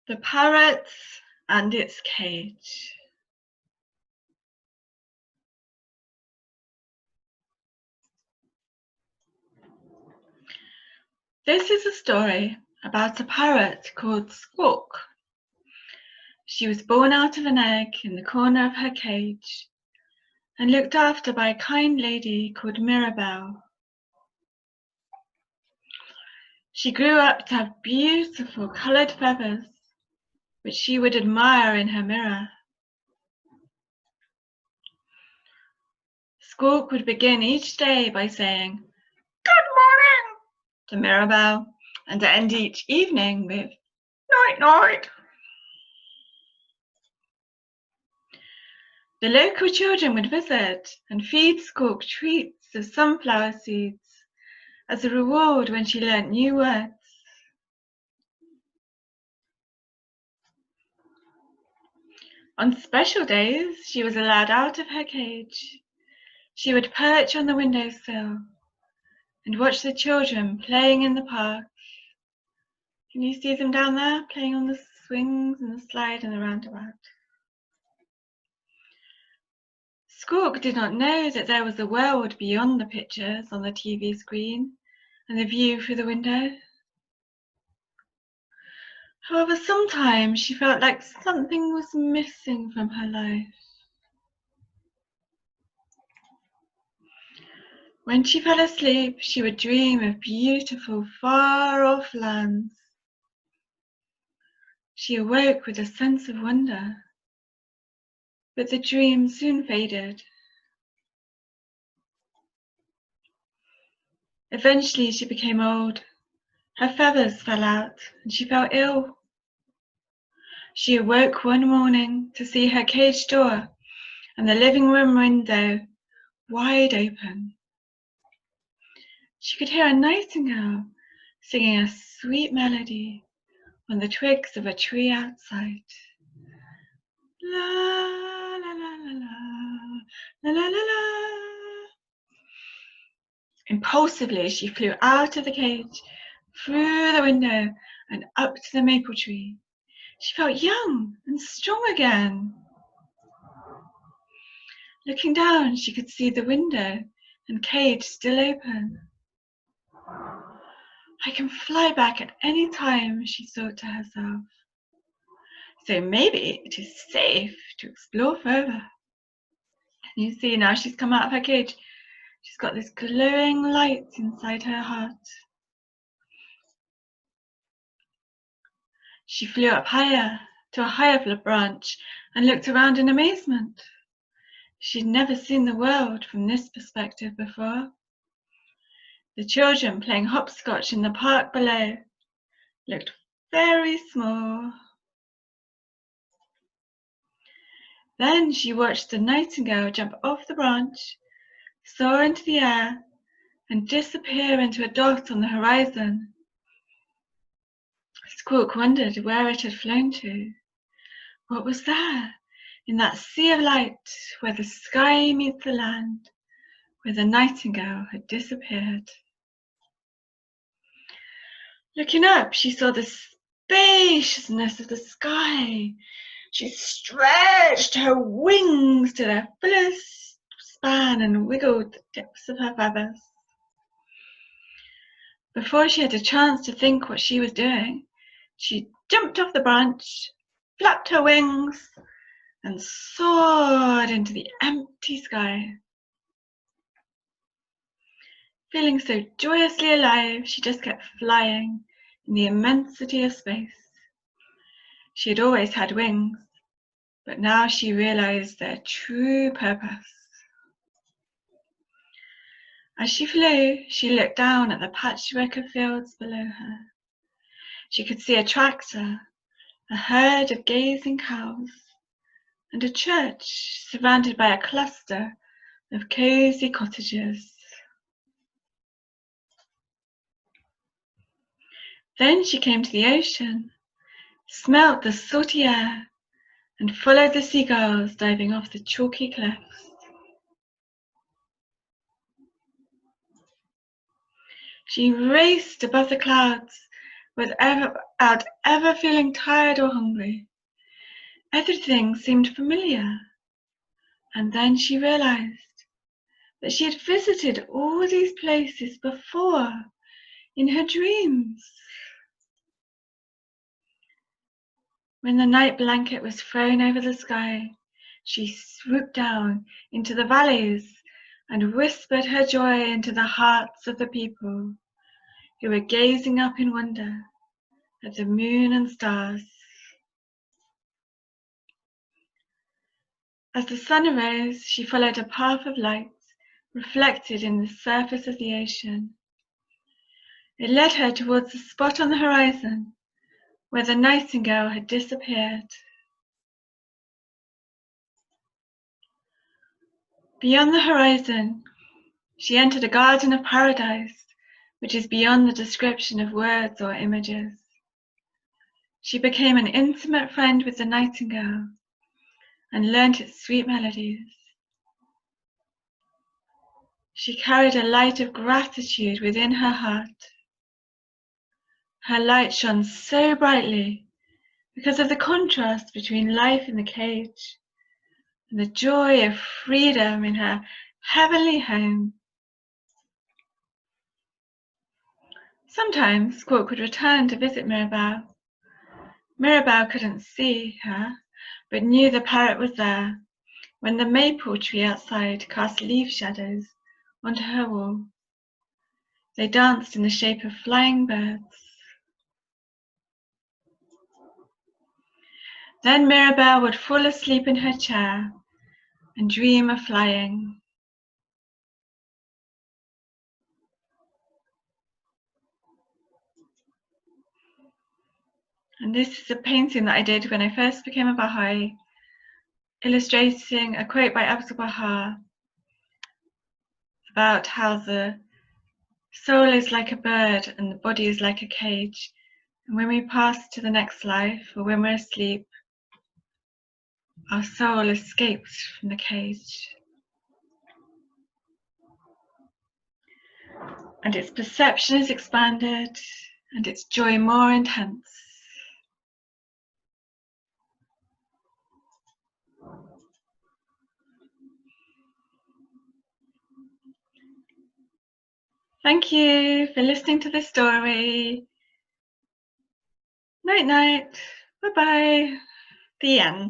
The Parrot and its Cage. This is a story about a parrot called Squawk. She was born out of an egg in the corner of her cage and looked after by a kind lady called Mirabelle. She grew up to have beautiful coloured feathers, which she would admire in her mirror. Squawk would begin each day by saying, "Good morning," to Mirabelle, and to end each evening with, "Night, night." The local children would visit and feed Squawk treats of sunflower seeds as a reward when she learnt new words. On special days, she was allowed out of her cage. She would perch on the windowsill and watch the children playing in the park. Can you see them down there, playing on the swings and the slide and the roundabout? Squawk did not know that there was a world beyond the pictures on the TV screen and the view through the window. However, sometimes she felt like something was missing from her life. When she fell asleep, she would dream of beautiful, far-off lands. She awoke with a sense of wonder, but the dream soon faded. Eventually, she became old. Her feathers fell out, and she felt ill. She awoke one morning to see her cage door and the living room window wide open. She could hear a nightingale singing a sweet melody on the twigs of a tree outside. La la la la la la la la la. Impulsively, she flew out of the cage, through the window, and up to the maple tree. She felt young and strong again. Looking down, she could see the window and cage still open. "I can fly back at any time," she thought to herself. "So maybe it is safe to explore further." And you see now she's come out of her cage. She's got this glowing light inside her heart. She flew up higher to a higher branch and looked around in amazement. She'd never seen the world from this perspective before. The children playing hopscotch in the park below looked very small. Then she watched the nightingale jump off the branch, soar into the air, and disappear into a dot on the horizon. Squawk wondered where it had flown to. What was there in that sea of light where the sky meets the land, where the nightingale had disappeared? Looking up, she saw the spaciousness of the sky. She stretched her wings to their fullest span and wiggled the tips of her feathers. Before she had a chance to think what she was doing, she jumped off the branch, flapped her wings, and soared into the empty sky. Feeling so joyously alive, she just kept flying in the immensity of space. She had always had wings, but now she realized their true purpose. As she flew, she looked down at the patchwork of fields below her. She could see a tractor, a herd of grazing cows, and a church surrounded by a cluster of cozy cottages. Then she came to the ocean, smelt the salty air, and followed the seagulls diving off the chalky cliffs. She raced above the clouds without ever feeling tired or hungry. Everything seemed familiar. And then she realized that she had visited all these places before in her dreams. When the night blanket was thrown over the sky, she swooped down into the valleys and whispered her joy into the hearts of the people who were gazing up in wonder at the moon and stars. As the sun arose, she followed a path of light reflected in the surface of the ocean. It led her towards the spot on the horizon where the nightingale had disappeared. Beyond the horizon, she entered a garden of paradise, which is beyond the description of words or images. She became an intimate friend with the nightingale and learnt its sweet melodies. She carried a light of gratitude within her heart. Her light shone so brightly because of the contrast between life in the cage and the joy of freedom in her heavenly home. Sometimes Squawk would return to visit Mirabelle. Mirabelle couldn't see her, but knew the parrot was there when the maple tree outside cast leaf shadows onto her wall. They danced in the shape of flying birds. Then Mirabelle would fall asleep in her chair and dream of flying. And this is a painting that I did when I first became a Baha'i, illustrating a quote by Abdu'l-Baha about how the soul is like a bird and the body is like a cage. And when we pass to the next life, or when we're asleep, our soul escapes from the cage. And its perception is expanded, and its joy more intense. Thank you for listening to this story. Night night. Bye bye. The end.